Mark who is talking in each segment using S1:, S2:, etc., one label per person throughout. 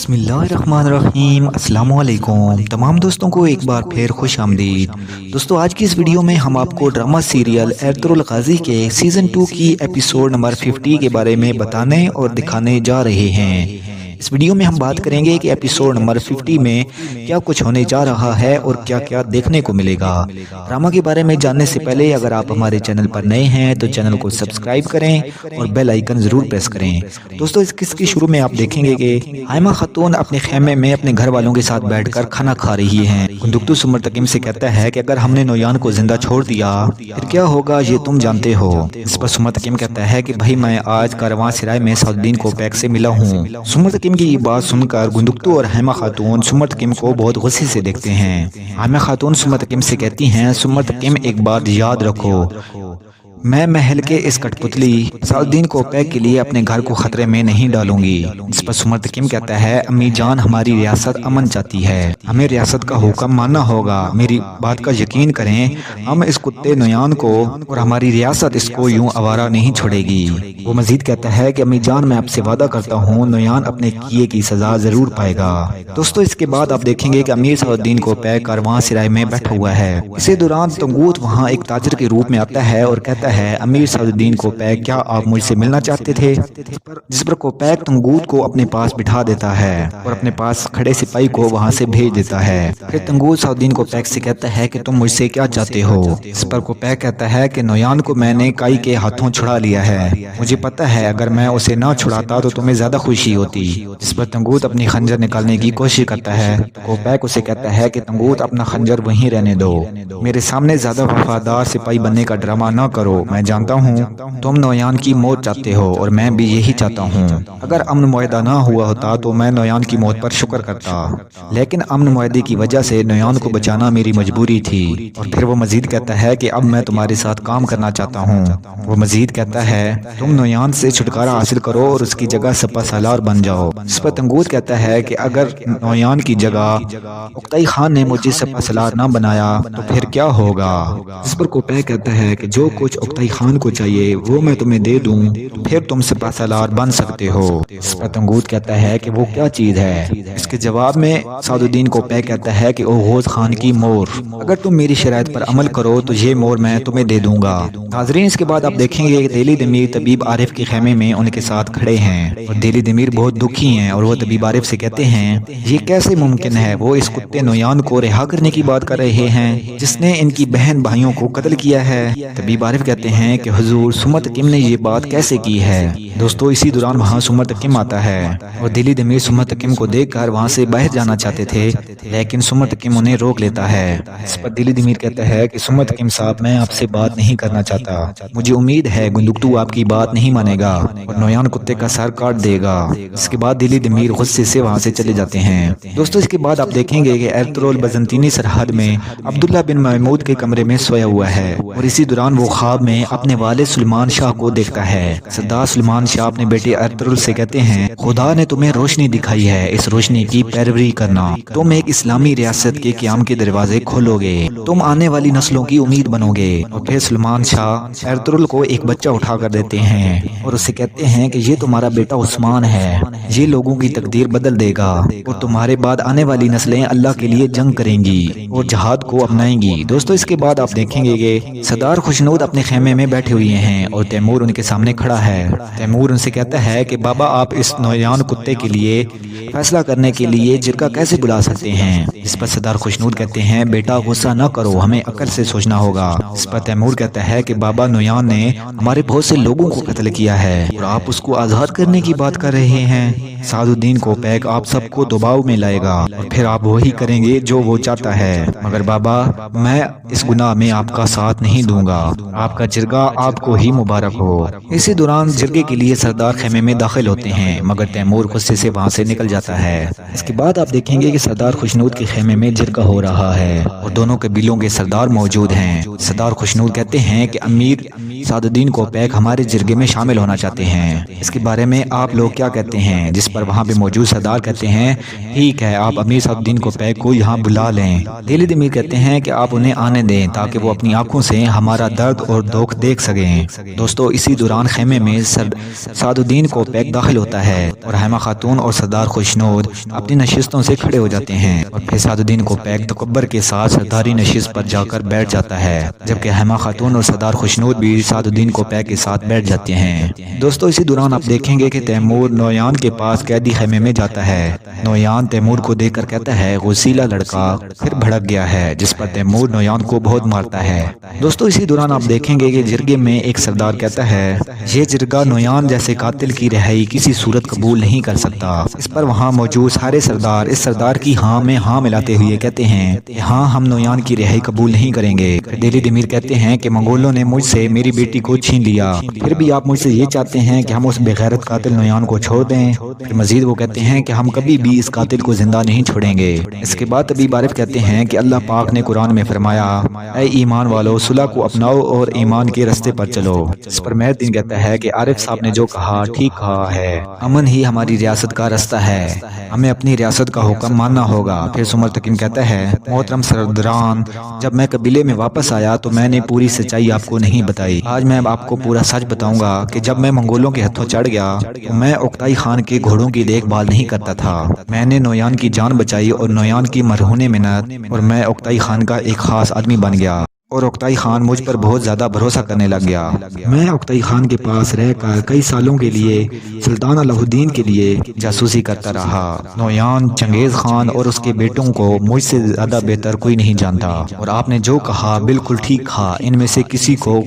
S1: बिस्मिल्लाहिर्रहमानिर्रहीम। अस्सलामु अलैकुम तमाम दोस्तों को एक बार फिर खुश आमदीद। दोस्तों आज की इस वीडियो में हम आपको ड्रामा सीरियल एर्तुगरुल गाजी के सीज़न 2 की एपिसोड नंबर 50 के बारे में बताने और दिखाने जा रहे हैं। इस वीडियो में हम बात करेंगे कि एपिसोड नंबर 50 में क्या कुछ होने जा रहा है और क्या क्या देखने को मिलेगा। ड्रामा के बारे में जानने से पहले अगर आप हमारे चैनल पर नए हैं तो चैनल को सब्सक्राइब करें और बेल आइकन जरूर प्रेस करें। दोस्तों इस किस्से शुरू में आप देखेंगे कि हाइमा खातून अपने खेमे में अपने घर वालों के साथ बैठकर खाना खा रही हैं। गुंदुक्तू सुमरतकिम से कहता है कि अगर हमने नोयान को जिंदा छोड़ दिया फिर क्या होगा ये तुम जानते हो। इस पर सुमरतकिम कहता है कि भाई मैं आज कारवां सिराय में साउद्दीन को पैक से मिला हूँ। सुमरतकिम की ये बात सुनकर गुंदुक्तू और हाइमा खातून सुमरतकिम को बहुत गुस्से से देखते हैं। हाइमा खातून सुमरतकिम से कहती हैं, सुमरतकिम एक बात याद रखो, मैं महल के इस कठपुतली साउद्दीन को पैक के लिए अपने घर को खतरे में नहीं डालूंगी। इस पर सुमरतकिम कहता है, अम्मी जान हमारी रियासत अमन चाहती है, हमें रियासत का हुक्म मानना होगा। मेरी बात का यकीन करें, हम इस कुत्ते नोयान को और हमारी रियासत इसको यूं आवारा नहीं छोड़ेगी। वो मजीद कहता है कि अम्मी जान मैं आपसे वादा करता हूँ नोयान अपने किए की सजा जरूर पाएगा। दोस्तों इसके बाद आप देखेंगे कि अमीर साउद्दीन को पैक कारवां सिराय में बैठा हुआ है। इसी दौरान तंगूत वहाँ एक ताजर के रूप में आता है और कहता है, अमीर साउद्दीन को पैक क्या आप मुझसे मिलना चाहते थे। जिस पर को पैक तंगूत को अपने पास बिठा देता है और अपने पास खड़े सिपाही को वहां से भेज देता है। फिर तंगूत साउद्दीन को पैक से कहता है कि तुम मुझसे क्या चाहते हो। इस पर को पैक कहता है कि नोयान को मैंने काई के हाथों छुड़ा लिया है, मुझे पता है अगर मैं उसे ना छुड़ाता तो तुम्हें ज्यादा खुशी होती। जिस पर तंगूत अपनी खंजर निकालने की कोशिश करता है। को पैक उसे कहता है कि तंगूत अपना खंजर वहीं रहने दो, मेरे सामने ज्यादा वफादार सिपाही बनने का ड्रामा ना करो। मैं जानता हूँ तुम नोयान की मौत चाहते हो और मैं भी यही चाहता हूँ। अगर अमन मुआहदा ना हुआ होता तो मैं नोयान की मौत पर शुक्र करता, लेकिन अमन मुआहदे की वजह से नोयान को बचाना मेरी मजबूरी थी। और फिर वो मजीद कहता है कि अब मैं तुम्हारे साथ काम करना चाहता हूँ। वो मजीद कहता है तुम नोयान से छुटकारा हासिल करो और उसकी जगह सपा सालार बन जाओ। इस पर तंगूत कहता है कि अगर नोयान की जगह उक्ताई खान ने मुझे सपा सालार ना बनाया तो फिर क्या होगा। इस पर कोपे कहता है कि जो कुछ उक्ताई खान को चाहिए वो मैं तुम्हें दे दूं, फिर तुम सपा सालार बन सकते हो। इस पर तंगूत कहता है कि वो क्या चीज है। इसके जवाब में साउद्दीन को पैक कहता है कि ओ गौस खान की मोर, अगर तुम मेरी शराइत पर अमल करो तो ये मोर मैं तुम्हें दे दूंगा। नाज़रीन इसके बाद आप देखेंगे कि दिली दमीर तबीब आरिफ के खेमे में उनके साथ खड़े हैं और दिली दमीर बहुत दुखी हैं और वो तबीब आरिफ से कहते हैं ये कैसे मुमकिन है, वो इस कुत्ते नोयान को रिहा करने की बात कर रहे हैं जिसने इनकी बहन भाइयों को कत्ल किया है। तबीब आरिफ कहते हैं कि हुजूर सुमरतकिम ने ये बात कैसे की है। दोस्तों इसी दौरान वहाँ सुमरतकिम आता है और दिली दमीर सुमरतकिम को देखकर वहाँ से बाहर जाना चाहते थे, लेकिन सुमरतकिम उन्हें रोक लेता है। इस पर दिली दमीर कहता है कि सुमरतकिम साहब मैं आपसे बात नहीं करना चाहता, मुझे उम्मीद है गुंदुक्तू आपकी बात नहीं मानेगा और नोयान कुत्ते का सर काट देगा। इसके बाद दिली दमीर गुस्से से वहाँ से चले जाते हैं। दोस्तों इसके बाद आप देखेंगे कि एर्तुगरुल बजंतीनी सरहद में अब्दुल्ला बिन महमूद के कमरे में सोया हुआ है और इसी दौरान वो ख्वाब में अपने वालिद सुलेमान शाह को देखता है। सरदार सुलेमान शाह अपने बेटे एर्तुगरुल से कहते हैं खुदा ने तुम्हें रोशनी दिखाई है, इस रोशनी की पैरवी करना, तुम एक इस्लामी रियासत के क़याम के दरवाजे खोलोगे, तुम आने वाली नस्लों की उम्मीद बनोगे। और फिर सुलेमान शाह एर्तुगरुल को एक बच्चा उठा कर देते हैं और उससे कहते हैं कि ये तुम्हारा बेटा उस्मान है, ये लोगों की तकदीर बदल देगा और तुम्हारे बाद आने वाली नस्लें अल्लाह के लिए जंग करेंगी और जहाद को अपनाएंगी। दोस्तों इसके बाद आप देखेंगे कि सरदार खुशनूद अपने खेमे में बैठे हुए हैं और तैमूर उनके सामने खड़ा है। तैमूर उनसे कहता है कि बाबा आप इस नौयान कुत्ते के लिए फैसला करने के लिए जिरगा कैसे बुला सकते हैं। इस पर सरदार खुशनूद कहते हैं बेटा गुस्सा न करो, हमें अकल से सोचना होगा। इस पर तैमूर कहता है कि बाबा नौयान ने हमारे बहुत से लोगों को कत्ल किया है और आप उसको आजाद करने की बात कर रहे हैं। साउद्दीन को पैक आप सबको दबाव में लाएगा और फिर आप वही करेंगे जो वो चाहता है, मगर बाबा मैं इस गुनाह में आपका साथ नहीं दूंगा, आपका जिरगा आपको ही मुबारक हो। इसी दौरान जिरगे के लिए सरदार खेमे में दाखिल होते हैं मगर तैमूर गुस्से से वहाँ से निकल जाता है। इसके बाद आप देखेंगे कि सरदार खुशनूद के खेमे में जिरगा हो रहा है और दोनों कबीलों के सरदार मौजूद हैं सरदार खुशनूद कहते हैं कि अमीर सादुद्दीन को पैक हमारे जिरगे में शामिल होना चाहते हैं, इसके बारे में आप लोग क्या कहते हैं? जिस पर वहाँ पे मौजूद सरदार कहते हैं ठीक है, आप अमीर सादुद्दीन को पैक को यहाँ बुला लें। दिलीद अमीर कहते हैं कि आप उन्हें आने दें ताकि वो अपनी आंखों से हमारा दर्द और दुख देख सकें। दोस्तों इसी दौरान खेमे में सादुद्दीन को पैक दाखिल होता है और हेमा खातून और सरदार खुशनूद अपनी नशिस्तों से खड़े हो जाते हैं और फिर सादुद्दीन को पैक तकब्बर के साथ सरदारी नशिस्त पर जाकर बैठ जाता है, जबकि हेमा खातून और सरदार खुशनूद भी सादुद्दीन को पैक के साथ बैठ जाते हैं। दोस्तों इसी दौरान आप देखेंगे कि तैमूर नौयान के पास कैदी खेमे में जाता है। नौयान तैमूर को देखकर कहता है गुस्सीला लड़का फिर भड़क गया है, जिस पर तैमूर नौयान को बहुत मारता है। दोस्तों इसी दौरान आप देखेंगे कि जिरगे में एक सरदार कहता है ये जिरगा नौयान जैसे कातिल की रिहाई किसी सूरत कबूल नहीं कर सकता। इस पर वहाँ मौजूद सारे सरदार इस सरदार की हाँ में हाँ मिलाते हुए कहते हैं हाँ हम नौयान की रिहाई कबूल नहीं करेंगे। दिलीद अमीर कहते हैं कि मंगोलों ने मुझसे मेरी बेटी को छीन लिया, फिर भी आप मुझसे ये चाहते हैं कि हम उस बेगैरत कातिल नौयान को छोड़ दें। फिर मजीद वो कहते हैं कि हम कभी भी इस कातिल को जिंदा नहीं छोड़ेंगे। इसके बाद तबीब आरिफ कहते हैं कि अल्लाह पाक ने कुरान में फरमाया ऐ ईमान वालों सुलह को अपनाओ और ईमान के रास्ते पर चलो। इस पर मेहरदीन कहता है कि आरिफ साहब ने जो कहा ठीक कहा है, अमन ही हमारी रियासत का रास्ता है, हमें अपनी रियासत का हुक्म मानना होगा। फिर सुमर तकीम कहता है मोहतरम सरदारान, जब मैं कबीले में वापस आया तो मैंने पूरी सच्चाई आपको नहीं बताई। आज मैं आपको पूरा सच बताऊंगा कि जब मैं मंगोलों के हाथों चढ़ गया तो मैं उक्ताई खान के घोड़ों की देखभाल नहीं करता था। मैंने नौयान की जान बचाई और नौयान की मरहूने मिन्नत और मैं उक्ताई खान का एक खास आदमी बन गया और उक्ताई खान मुझ पर बहुत ज्यादा भरोसा करने लग गया। मैं उक्ताई खान के पास रहकर कई सालों के लिए सुल्तान अलाउद्दीन के लिए जासूसी करता रहा। नौयान चंगेज खान और उसके बेटों को मुझसे ज्यादा बेहतर कोई नहीं जानता और आपने जो कहा बिल्कुल ठीक कहा, इनमें से किसी को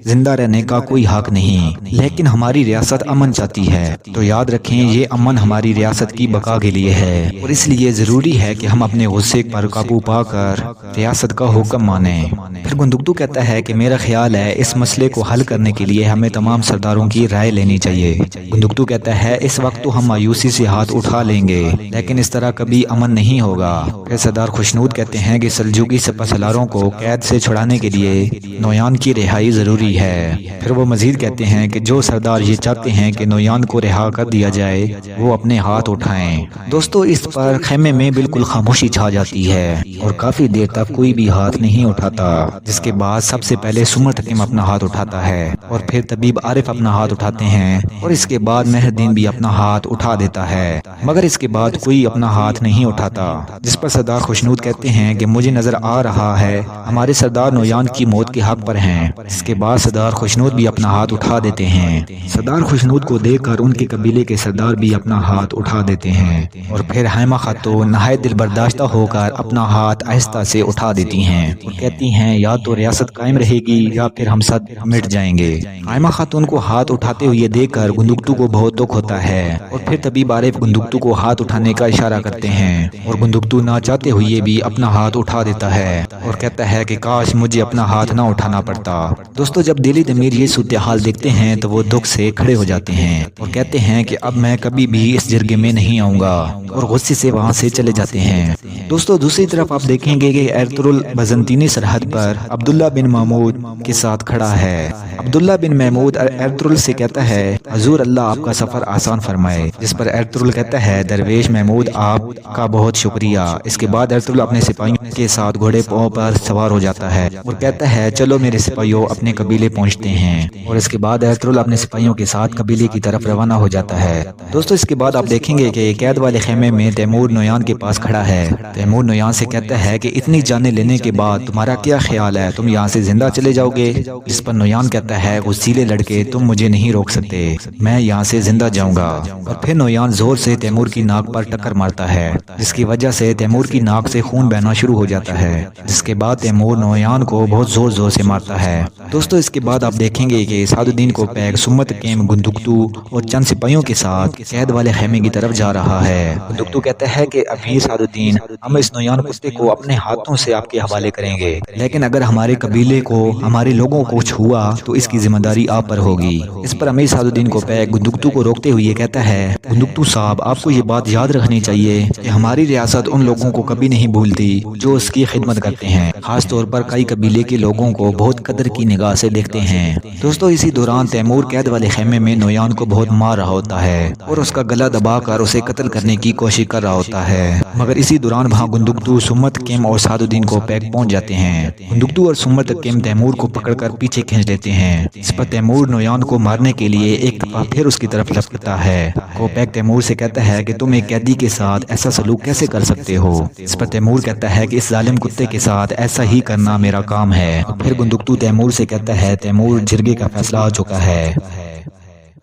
S1: जिंदा रहने का कोई हक नहीं, लेकिन हमारी रियासत अमन चाहती है तो याद रखें ये अमन हमारी रियासत की बका के लिए है और इसलिए जरूरी है कि हम अपने गुस्से पर काबू पाकर रियासत का हुक्म माने। फिर गुंदुक्तू कहता है कि मेरा ख्याल है इस मसले को हल करने के लिए हमें तमाम सरदारों की राय लेनी चाहिए। गुंदुक्तू कहता है इस वक्त तो हम मायूसी से हाथ उठा लेंगे, लेकिन इस तरह कभी अमन नहीं होगा। फिर सरदार खुशनूद कहते हैं कि सल्जूकी सलारों को कैद से छुड़ाने के लिए नौयान की रिहाई जरूरी है। फिर वो मजीद कहते हैं कि जो सरदार ये चाहते हैं कि नौयान को रिहा कर दिया जाए वो अपने हाथ उठाएं। दोस्तों इस पर खेमे में बिल्कुल खामोशी छा जाती है और काफी देर तक कोई भी हाथ नहीं उठाता, जिसके बाद सबसे पहले सुमर तकीम अपना हाथ उठाता है और फिर तबीब आरिफ अपना हाथ उठाते हैं और इसके बाद मेहरदीन भी अपना हाथ उठा देता है, मगर इसके बाद कोई अपना हाथ नहीं उठाता। जिस पर सरदार खुशनूद कहते हैं कि मुझे नजर आ रहा है हमारे सरदार नौयान की मौत के हक पर हैं। इसके बाद सरदार खुशनूद भी अपना हाथ उठा देते हैं। सरदार खुशनूद को देखकर उनके कबीले के सरदार भी अपना हाथ उठा देते हैं और फिर हेमा खातून नहायत दिल बर्दाश्ता होकर अपना हाथ आहिस्ता से उठा देती हैं और कहती हैं या तो रियासत कायम रहेगी या फिर हम सब मिट जाएंगे। हेमा खातून को हाथ उठाते हुए देखकर गुंदुक्तू को बहुत दुख होता है और फिर तबीब आरिफ गुंदुक्तू को हाथ उठाने का इशारा करते हैं और गुंदुक्तू ना चाहते हुए भी अपना हाथ उठा देता है और कहता है कि काश मुझे अपना हाथ ना उठाना पड़ता। दोस्तों जब दिलीद अमीर ये सूरत हाल देखते हैं तो वो दुख से खड़े हो जाते हैं और कहते हैं कि अब मैं कभी भी इस जिरगे में नहीं आऊंगा और गुस्से से वहाँ से चले जाते हैं। दोस्तों दूसरी तरफ आप देखेंगे कि एर्तुगरुल बजंतीनी सरहद पर अब्दुल्ला बिन महमूद के साथ खड़ा है। अब्दुल्ला बिन महमूद एर्तुगरुल से कहता है हजूर अल्लाह आपका सफर आसान फरमाए। जिस पर एर्तुगरुल कहता है दरवेश महमूद आपका बहुत शुक्रिया। इसके बाद एर्तुगरुल अपने सिपाहियों के साथ घोड़े पर सवार हो जाता है और कहता है चलो मेरे सिपाहियों अपने कबीले पहुंचते हैं और इसके बाद एर्तुगरुल अपने सिपाहियों के साथ कबीले की तरफ रवाना हो जाता है। दोस्तों इसके बाद आप देखेंगे कि कैद वाले खेमे में तैमूर नौयान के पास खड़ा है। तैमूर नौयान से कहता है कि इतनी जाने लेने के बाद तुम्हारा क्या ख्याल है, तुम यहाँ से जिंदा चले जाओगे? जिस पर नौयान कहता है गुस्सीले लड़के तुम मुझे नहीं रोक सकते, मैं यहाँ से जिंदा जाऊंगा। और फिर नौयान जोर से तैमूर की नाक पर टक्कर मारता है जिसकी वजह से तैमूर की नाक से खून बहना शुरू हो जाता है, जिसके बाद तैमूर नौयान को बहुत जोर जोर से मारता है। दोस्तों इसके बाद आप देखेंगे कि सादुद्दीन को पैक सुम्मत केम गुंदुक्तू और चंद सिपाहियों के साथ कैद वाले खेमे की तरफ जा रहा है। गुंदुक्तू कहता है कि अमीर सादुद्दीन हम इस नौयान कुत्ते को अपने हाथों से आपके हवाले करेंगे, लेकिन اگر ہمارے قبیلے کو ہمارے لوگوں کو کچھ ہوا تو اس کی ذمہ داری آپ پر ہوگی۔ اس پر امیر سعد کو پیک گندگتو کو روکتے ہوئے کہتا ہے، گندگتو صاحب آپ کو یہ بات یاد رکھنی چاہیے کہ ہماری ریاست ان لوگوں کو کبھی نہیں بھولتی جو اس کی خدمت کرتے ہیں، خاص طور پر کئی قبیلے کے لوگوں کو بہت قدر کی نگاہ سے دیکھتے ہیں۔ دوستو اسی دوران تیمور قید والے خیمے میں نویان کو بہت مار رہا ہوتا ہے اور اس کا گلا دبا کر اسے قتل کرنے کی کوشش کر رہا ہوتا ہے، مگر اسی دوران وہاں گندگتو، سمت کم اور سعد الدین کو پیک پہنچ جاتے ہیں۔ گندگتو اور سمت کم تیمور کو پکڑ کر پیچھے کھینچ لیتے ہیں۔ اس پر تیمور نویان کو مارنے کے لیے ایک دفعہ پھر اس کی طرف لپکتا ہے۔ کوپیک تیمور سے کہتا ہے کہ تم ایک قیدی کے ساتھ ایسا سلوک کیسے کر سکتے ہو؟ اس پر تیمور کہتا ہے کہ اس ظالم کتے کے ساتھ ایسا ہی کرنا میرا کام ہے۔ پھر گندگتو تیمور سے کہتا ہے، تیمور جرگے کا فیصلہ آ چکا ہے،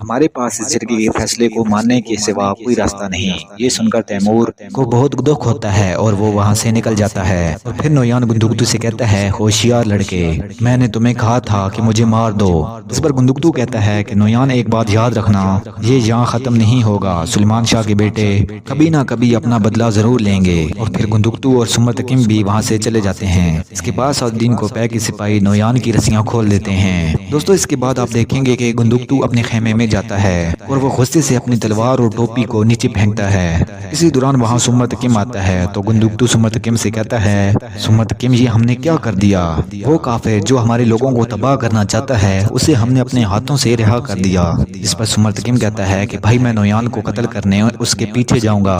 S1: ہمارے پاس اس جرگے کے فیصلے کو ماننے کے سوا کوئی راستہ نہیں۔ یہ سن کر تیمور کو بہت دکھ ہوتا ہے اور وہ وہاں سے نکل جاتا ہے۔ اور پھر نویان گندگتو سے کہتا ہے، ہوشیار لڑکے، میں نے تمہیں کہا تھا کہ مجھے مار دو۔ اس پر گندگتو کہتا ہے کہ نویان ایک بات یاد رکھنا، یہ یہاں ختم نہیں ہوگا، سلیمان شاہ کے بیٹے کبھی نہ کبھی اپنا بدلہ ضرور لیں گے۔ اور پھر گندگتو اور سمت کم بھی وہاں سے چلے جاتے ہیں۔ اس کے بعد سعد الدین کو پیک کے سپاہی نویان کی رسیاں کھول دیتے ہیں۔ دوستو اس کے بعد آپ دیکھیں گے کہ گندگتو اپنے خیمے میں جاتا ہے اور وہ غصے سے اپنی تلوار اور ٹوپی کو نیچے پھینکتا ہے۔ اسی دوران وہاں سمت کم آتا ہے تو گندگتو سمت کم سے کہتا ہے، سمت کم یہ ہم نے کیا کر دیا؟ وہ کافر جو ہمارے لوگوں کو تباہ کرنا چاہتا ہے اسے ہم نے اپنے ہاتھوں سے رہا کر دیا۔ اس پر سمت کم کہتا ہے کہ بھائی میں نویان کو قتل کرنے اس کے پیچھے جاؤں گا،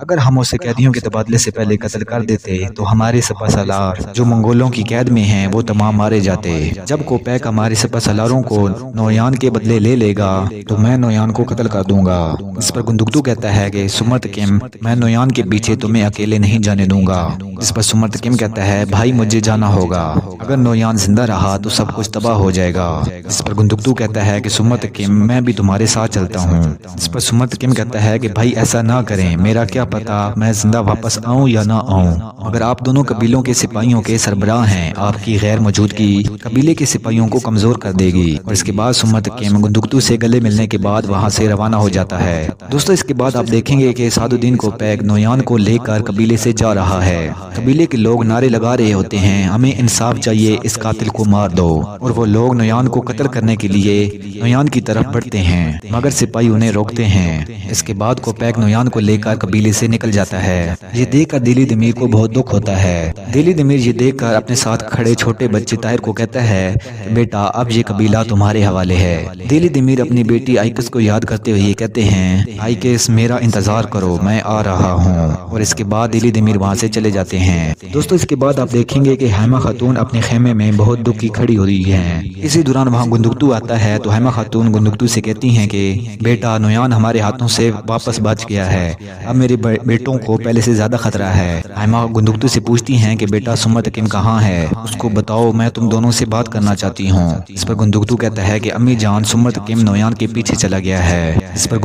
S1: اگر ہم اسے قیدیوں کے تبادلے سے پہلے قتل کر دیتے تو ہمارے سپہ سالار جو منگولوں کی قید میں ہیں وہ تمام مارے جاتے۔ جب کوپیک ہمارے سپہ سالاروں کو نویان کے بدلے لے لے گا تو میں نویان کو قتل کر دوں گا۔ اس پر گندگتو کہتا ہے کہ سمت کم میں نویان کے پیچھے تمہیں اکیلے نہیں جانے دوں گا۔ اس پر سمت کم کہتا ہے، بھائی مجھے جانا ہوگا، اگر نویان زندہ رہا تو سب کچھ تباہ ہو جائے گا۔ اس پر گندگتو کہتا ہے کہ سمت کم میں بھی تمہارے ساتھ چلتا ہوں۔ اس پر سمت کم کہتا ہے کہ بھائی ایسا نہ کریں، میرا کیا پتا میں زندہ واپس آؤں یا نہ آؤں، مگر آپ دونوں قبیلوں کے سپاہیوں کے سربراہ ہیں، آپ کی غیر موجودگی قبیلے کے سپاہیوں کو کمزور کر دے گی۔ اور اس کے بعد سمت کم گندگتو سے گلے ملنے کے بعد وہاں سے روانہ ہو جاتا ہے۔ دوستو اس کے بعد آپ دیکھیں گے کہ سعد الدین کو پیک نویان کو لے کر قبیلے سے جا رہا ہے۔ قبیلے کے لوگ نعرے لگا رہے ہوتے ہیں، ہمیں انصاف چاہیے، اس قاتل کو مار دو۔ اور وہ لوگ نویان کو قتل کرنے کے لیے نویان کی طرف بڑھتے ہیں، مگر سپاہی انہیں روکتے ہیں۔ اس کے بعد کو پیک نویان کو لے کر قبیلے سے نکل جاتا ہے۔ یہ دیکھ کر دلی دمیر کو بہت دکھ ہوتا ہے۔ دلی دمیر یہ دیکھ کر اپنے ساتھ کھڑے چھوٹے بچے طاہر کو کہتا ہے، بیٹا اب یہ قبیلہ تمہارے حوالے ہے۔ دلی دمیر اپنی بیٹی آئکس کو یاد کرتے ہوئے کہتے ہیں، آئکس میرا انتظار کرو، میں آ رہا ہوں۔ اور اس کے بعد دلی دمیر وہاں سے چلے جاتے ہیں۔ دوستو اس کے بعد آپ دیکھیں گے کہ حیمہ خاتون اپنے خیمے میں بہت دکھ کی کھڑی ہو رہی ہیں۔ اسی دوران وہاں گندگتو آتا ہے تو حیمہ خاتون گندگتو سے کہتی ہیں کہ بیٹا نویان ہمارے ہاتھوں سے واپس بچ گیا ہے، اب میرے بیٹوں کو پہلے سے زیادہ خطرہ ہے۔ حیمہ گندگتو سے پوچھتی ہیں کہ بیٹا سمت کم کہاں ہے، اس کو بتاؤ، میں تم دونوں سے بات کرنا چاہتی ہوں۔ اس پر گندگتو کہتا ہے کہ امی جان سمت کم نویان کے پیچھے چلا گیا ہے۔ اس پر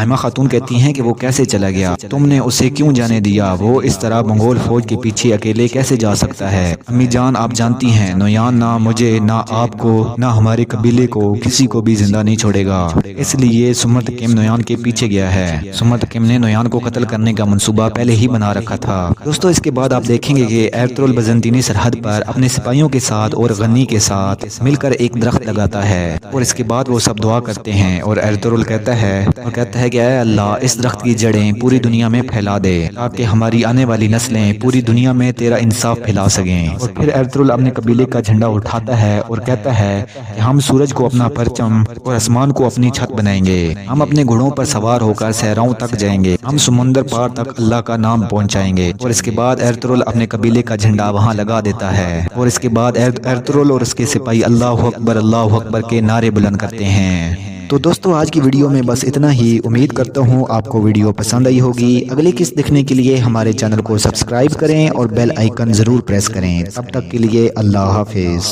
S1: حیمہ خاتون کہتی ہیں کہ وہ کیسے چلا گیا، تم نے اسے کیوں جانے دیا، وہ اس طرح منگول فوج کے پیچھے اکیلے کیسے جا سکتا ہے؟ امی جان آپ جانتی ہیں نویان نہ مجھے نہ آپ کو نہ ہمارے قبیلے کو کسی کو بھی زندہ نہیں چھوڑے گا، اس لیے سمت کم نویان کے پیچھے گیا ہے۔ سمت کم نے نویان کو قتل کرنے کا منصوبہ پہلے ہی بنا رکھا تھا۔ دوستو اس کے بعد آپ دیکھیں گے کہ ارطغرل بزنطینی سرحد پر اپنے سپاہیوں کے ساتھ اور غنی کے ساتھ مل کر ایک درخت لگاتا ہے، اور اس کے بعد وہ سب دعا کرتے ہیں اور ارطغرل کہتا ہے کہ اے اللہ اس درخت کی جڑیں پوری دنیا میں پھیلا دے تاکہ ہماری آنے والی نسلیں پوری دنیا میں تیرا انصاف پھیلا سکیں۔ اور پھر ارطغرل اپنے قبیلے کا جھنڈا اٹھاتا ہے اور کہتا ہے کہ ہم سورج کو اپنا پرچم اور آسمان کو اپنی چھت بنائیں گے، ہم اپنے گھوڑوں پر سوار ہو کر صحراؤں تک جائیں گے، ہم سمندر پار تک اللہ کا نام پہنچائیں گے۔ اور اس کے بعد ارطغرل اپنے قبیلے کا جھنڈا وہاں لگا دیتا ہے، اور اس کے بعد ارطغرل اور اس کے سپاہی اللہ اکبر کے نعرے بلند کرتے ہیں۔ تو دوستو آج کی ویڈیو میں بس اتنا ہی، امید کرتا ہوں آپ کو ویڈیو پسند آئی ہوگی۔ اگلی قسط دیکھنے کے لیے ہمارے چینل کو سبسکرائب کریں اور بیل آئیکن ضرور پریس کریں۔ تب تک کے لیے اللہ حافظ۔